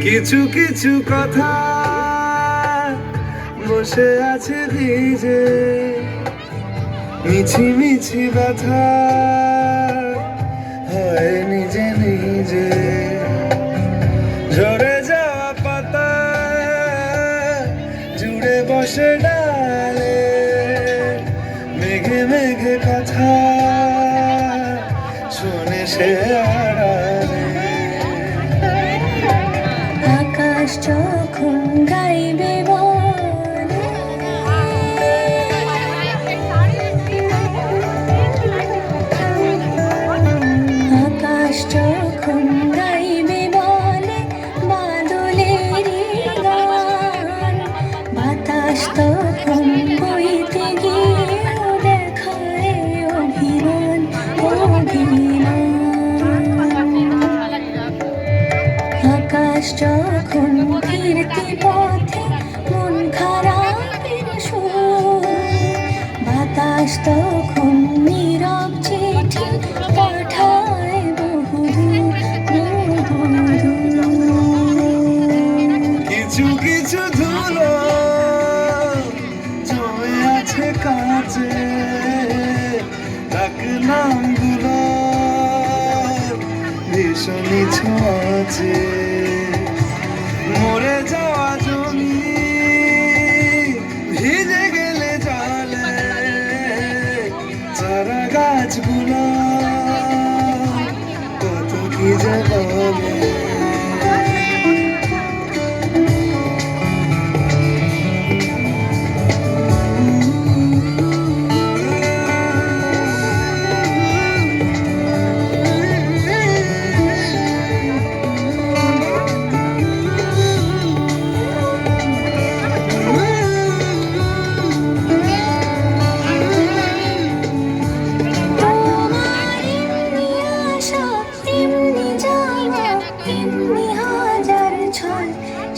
কিছু কিছু কথা বসে আছে ভিজে, মিছি মিছি ব্যথা হয় নিজে নিজে। ঝরে যাওয়া পাতা জুড়ে বসে ডালে, মেঘে মেঘে কথা শোনে সে আড়ালে। আকাশ যখন গাইবে বলে, আকাশ যখন গাইবে বলে বাদলেরই গান, বাতাস তখন বইতে গিয়ে দেখায় অভিমান অভিমান। আকাশ যখন ফিরতি পথে মন খারাপের সুর, বাতাস তখন নীরব চিঠি পাঠায় বহুদূর বহুদূর। কিছু কিছু ধুলো জমে আছে কাছে, ডাকনাম গুলো ভীষণই ছোঁয়াছে। মরে যাওয়া জমি ভিজে গেলে জলে, চারা গাছগুলো কত কি যে বলে।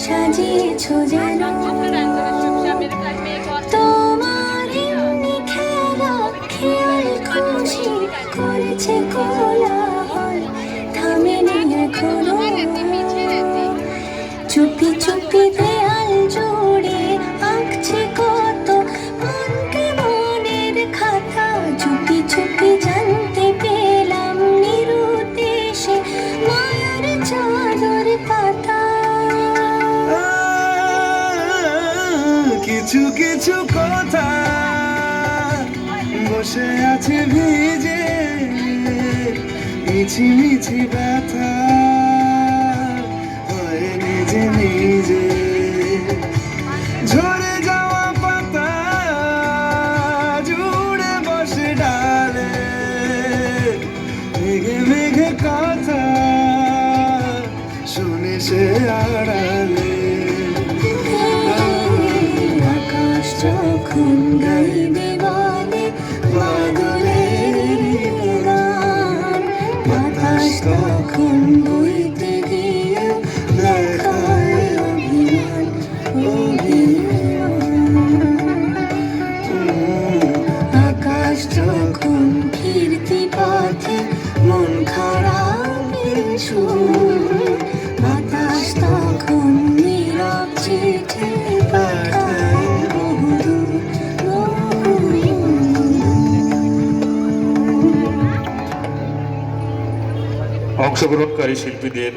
সাজিয়েছো যেন তোমার এমনি খেলা, খেয়াল খুশি করেছে কোলাহল, থামেনি এখনো। চুপি চুপি দেয়াল জুড়ে আঁকছে কত মনকে মনের খাতা, চুপি চুপি জানতে পেলাম নিরুদ্দেশে মায়ার চাদর পাতা। কিছু কিছু কথা বসে আছে ভিজে, মিছি মিছি ব্যথা হয় নিজে নিজে। ঝরে যাওয়া পাতা জুড়ে বসে ডালে, মেঘে মেঘে কথা শুনে সে আড়ালে। যখন গাইবে বলে বাদলের গান, বাতাস তখন বইতে গিয়ে দেখায় অভিমান অভিমান। আকাশ যখন ফিরতি পথে মন খারাপের সুর, বাতাস তখন নীরব চিঠি পাঠায়। অংশগ্রহণকারী শিল্পীদের